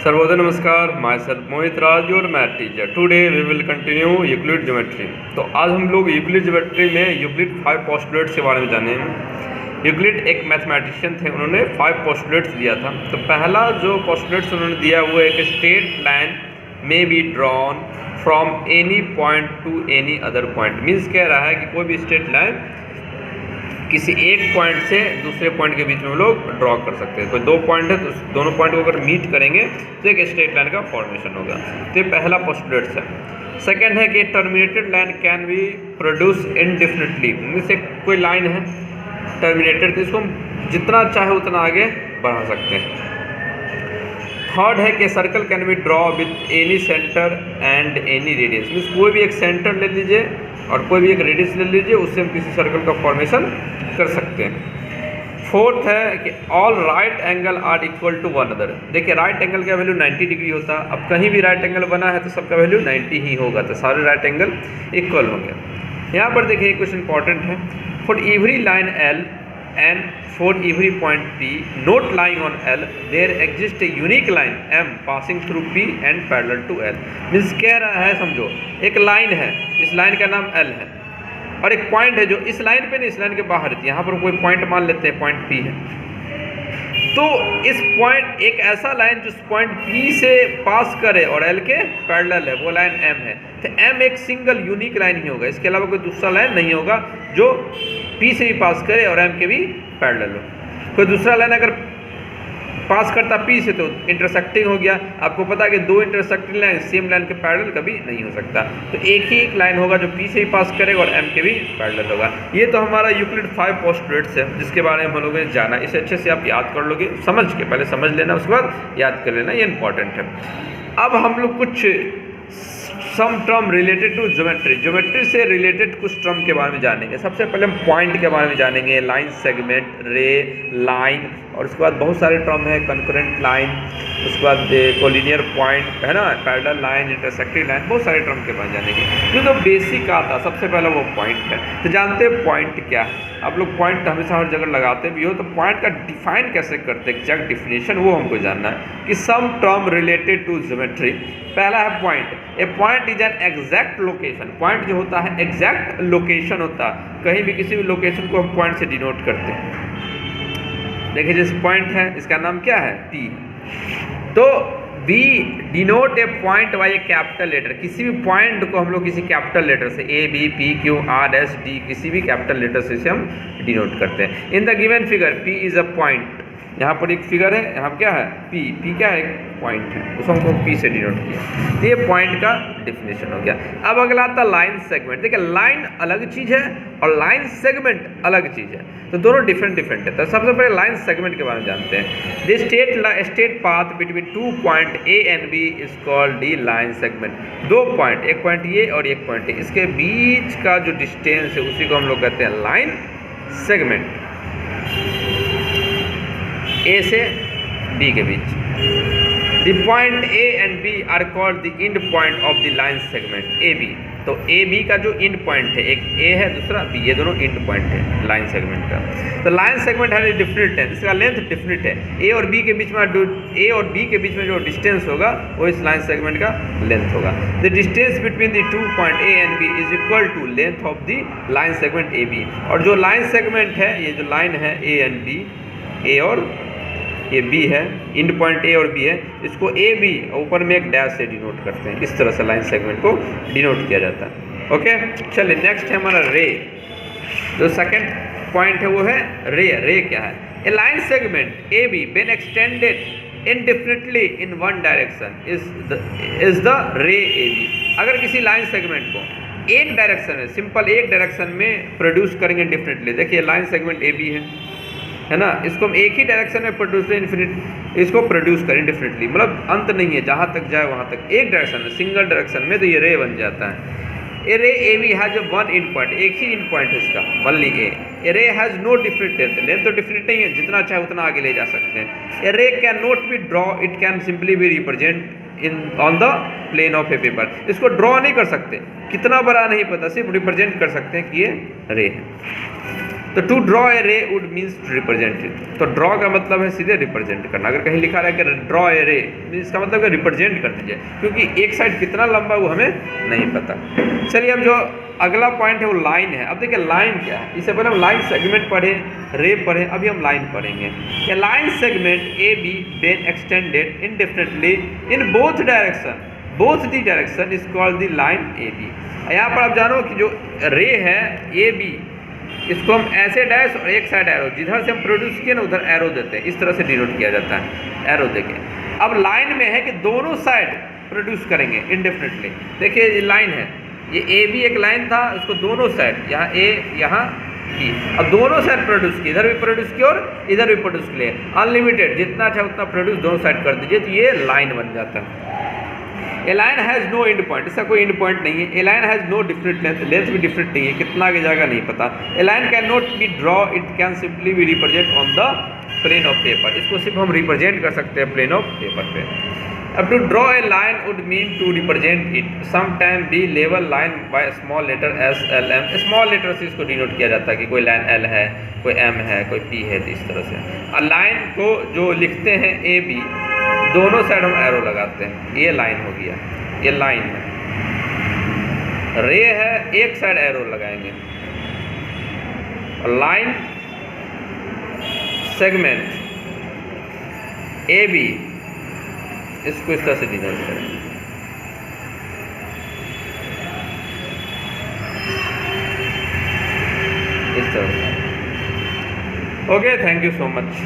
सर्वोदय नमस्कार, my self Mohit Raj और math teacher. Today we will continue Euclid geometry. तो आज हम लोग यूक्लिड ज्योमेट्री में यूक्लिड 5 पोस्टुलेट्स के बारे में जानेंगे। यूक्लिड एक मैथमेटिशियन थे, उन्होंने 5 पोस्टुलेट्स दिया था। तो पहला जो पोस्टुलेट्स उन्होंने दिया वो एक स्ट्रेट लाइन में be drawn from any point two any other point. Means कह रहा है कि कोई भी स्ट्रेट लाइन किसी एक पॉइंट से दूसरे पॉइंट के बीच में हम लोग ड्रॉ कर सकते हैं। कोई दो पॉइंट है तो दोनों पॉइंट को अगर मीट करेंगे तो एक स्ट्रेट लाइन का फॉर्मेशन होगा। तो ये पहला पोस्टुलेट है। सेकंड है कि terminated line can be produce indefinitely. जैसे कोई लाइन है टर्मिनेटेड, तो इसको हम जितना चाहे उतना आगे बढ़ा सकते हैं। थर्ड है कि circle can be draw with any centre and any radius. Means कोई भी एक सेंटर ले लीजिए और कोई भी एक रेडियस ले लीजिए, उससे हम किसी सर्कल का फॉर्मेशन कर सकते हैं। फोर्थ है कि all right angle are equal to one other. देखिए राइट एंगल का वैल्यू 90 डिग्री होता है। अब कहीं भी राइट एंगल बना है तो सबका वैल्यू 90 ही होगा, तो सारे राइट एंगल इक्वल होंगे। यहाँ पर देखिए कुछ इंपॉर्टेंट है। For every line L and for every point P not lying on L there exists a unique line M passing through P and parallel to L। Means कह रहा है, समझो एक लाइन है, इस लाइन का नाम L है और एक पॉइंट है जो इस लाइन पे नहीं इस लाइन के बाहर रहती है। यहाँ पर कोई पॉइंट मान लेते हैं पॉइंट P है, तो इस पॉइंट एक ऐसा लाइन जो पॉइंट P से पास करे और L के पैरेलल है वो लाइन M है। तो M एक सिंगल यूनिक लाइन ही होगा, इसके अलावा कोई दूसरा लाइन नहीं होगा जो P से भी पास करे और M के भी पैरेलल हो। कोई दूसरा लाइन अगर पास करता P से तो इंटरसेक्टिंग हो गया। आपको पता है कि दो इंटरसेक्टिंग लाइन सेम लाइन के पैरेलल कभी नहीं हो सकता, तो एक ही एक लाइन होगा जो P से भी पास करेगा और M के भी पैरेलल होगा। ये तो हमारा यूक्लिड 5 पोस्टुलेट्स है जिसके बारे में हम लोगों ने जाना। इसे अच्छे से आप याद कर लोगे, समझ के पहले समझ लेना, उसके बाद याद कर लेना, ये इंपॉर्टेंट है। अब हम लोग कुछ some term related to geometry, geometry से रिलेटेड कुछ टर्म के बारे में जानेंगे। सबसे पहले हम पॉइंट के बारे में जानेंगे, लाइन, सेगमेंट, रे, लाइन, और उसके बाद बहुत सारे टर्म है, कंकरेंट लाइन, उसके बाद कोलिनियर पॉइंट है ना, पैरेलल लाइन, इंटरसेक्टिंग लाइन, बहुत सारे टर्म के बारे में जानेंगे। जो बेसिक आता सबसे पहला वो पॉइंट है। तो जानते हैं पॉइंट क्या है। आप लोग पॉइंट हमेशा हर जगह लगाते भी हो, तो पॉइंट का डिफाइन कैसे करते हैं, एग्जैक्ट डिफिनेशन वो हमको जानना है कि सम टर्म रिलेटेड टू ज्योमेट्री। पहला है point. A point is an exact location. Point जो होता है एग्जैक्ट लोकेशन होता है, कहीं भी किसी भी लोकेशन को हम पॉइंट से डिनोट करते हैं। देखिए जैसे पॉइंट है, इसका नाम क्या है, P। तो B denote a point by a capital letter. किसी भी पॉइंट को हम लोग किसी कैपिटल लेटर से A B P Q R S D किसी भी कैपिटल लेटर से इसे हम डिनोट करते हैं। In the given figure P is a point. यहाँ पर एक फिगर है, यहाँ क्या है P। P क्या है, एक पॉइंट है, उसको हमको P से डिनोट किया। तो ये पॉइंट का डिफिनेशन हो गया। अब अगला आता लाइन सेगमेंट। देखिए लाइन अलग चीज़ है और लाइन सेगमेंट अलग चीज़ है, तो दोनों डिफरेंट है। तो सबसे पहले लाइन सेगमेंट के बारे में जानते हैं। The straight path between 2 point A and B is called the line segment. दो पॉइंट, एक पॉइंट ये और एक पॉइंट ये, इसके बीच का जो डिस्टेंस है उसी को हम लोग कहते हैं लाइन सेगमेंट। A से B के बीच the point A and B are called the end point of the line segment AB। तो A B का जो एंड पॉइंट है, एक A है दूसरा B, ये दोनों एंड पॉइंट है लाइन सेगमेंट का। तो लाइन सेगमेंट है डिफरेंट है, इसका लेंथ डिफरेंट है। A और B के बीच में A और B के बीच में जो डिस्टेंस होगा वो इस लाइन सेगमेंट का लेंथ होगा। The distance between the 2 point A and B is equal to length of the line segment AB। और जो लाइन सेगमेंट है, ये जो लाइन है A एंड B, A और ये B है, एंड पॉइंट A और B है, इसको A B ऊपर में एक डैश से डिनोट करते हैं। इस तरह से लाइन सेगमेंट को डिनोट किया जाता है। ओके, चलिए नेक्स्ट है हमारा रे। जो सेकंड पॉइंट है वो है रे। रे क्या है, a line segment AB when extended indefinitely in one direction is the ray AB। अगर किसी लाइन सेगमेंट को एक डायरेक्शन में, सिंपल एक डायरेक्शन में प्रोड्यूस करेंगे इंडेफिनिटली। देखिए लाइन सेगमेंट AB है ना, इसको हम एक ही डायरेक्शन में प्रोड्यूस इसको प्रोड्यूस करें डिफरेंटली, मतलब अंत नहीं है, जहाँ तक जाए वहाँ तक एक डायरेक्शन में, सिंगल डायरेक्शन में, तो ये रे बन जाता है। ए रे AB has one and point, एक ही एंड पॉइंट है इसका, only A। A ray has no different length, length तो डिफरेंट नहीं है, जितना चाहे उतना आगे ले जा सकते हैं। A ray can not be draw, it can simply be represent in on the plane of a paper. इसको ड्रॉ नहीं कर सकते, कितना बड़ा नहीं पता, सिर्फ रिप्रेजेंट कर सकते हैं कि ये रे है। तो to draw a ray would means to represent it, तो ड्रॉ का मतलब है सीधे रिप्रेजेंट करना। अगर कहीं लिखा रहा है कि ड्रॉ ए रे, इसका मतलब है रिप्रेजेंट कर दीजिए, क्योंकि एक साइड कितना लंबा वो हमें नहीं पता। चलिए अब जो अगला पॉइंट है वो लाइन है। अब देखिए लाइन क्या है, इससे पहले हम लाइन सेगमेंट पढ़े, रे पढ़े, अभी हम लाइन पढ़ेंगे। A line segment A B when extended indefinitely in both direction is called the line A B. यहाँ पर आप जानो कि जो रे है ए बी, इसको हम ऐसे डैश और एक साइड एरो, जिधर से हम प्रोड्यूस किए ना उधर एरो देते हैं, इस तरह से डिनोट किया जाता है एरो देके। अब लाइन में है कि दोनों साइड प्रोड्यूस करेंगे इनडेफिनेटली। देखिए ये लाइन है, ये ए बी एक लाइन था, उसको दोनों साइड, यहाँ ए यहाँ बी, अब दोनों साइड प्रोड्यूस किए, इधर भी प्रोड्यूस किए और इधर भी प्रोड्यूस किए, अनलिमिटेड जितना चाहे उतना प्रोड्यूस दोनों साइड कर दीजिए, तो ये लाइन बन जाता है। A line has no end point, इसका कोई एंड पॉइंट नहीं है। A line has no different length, length भी डिफरेंट नहीं है, कितना आगे जाएगा नहीं पता। A line can not be draw, it can simply be represent on the plane of paper, इसको सिर्फ हम रिप्रेजेंट कर सकते हैं प्लेन ऑफ पेपर पे। अब to draw a line would mean to represent it, some time be लेवल line by small letter S L M, small letter से इसको डिनोट किया जाता है कि कोई लाइन एल है, कोई एम है, कोई पी है, तो इस तरह से। और लाइन को जो लिखते हैं ए बी, दोनों साइड हम एरो लगाते हैं, ये लाइन हो गया, ये लाइन है। रे है, एक साइड एरो लगाएंगे, और लाइन सेगमेंट ए बी, इसको इस तरह से डिनोट करेंगे। इस तरह से। Okay, thank you so much.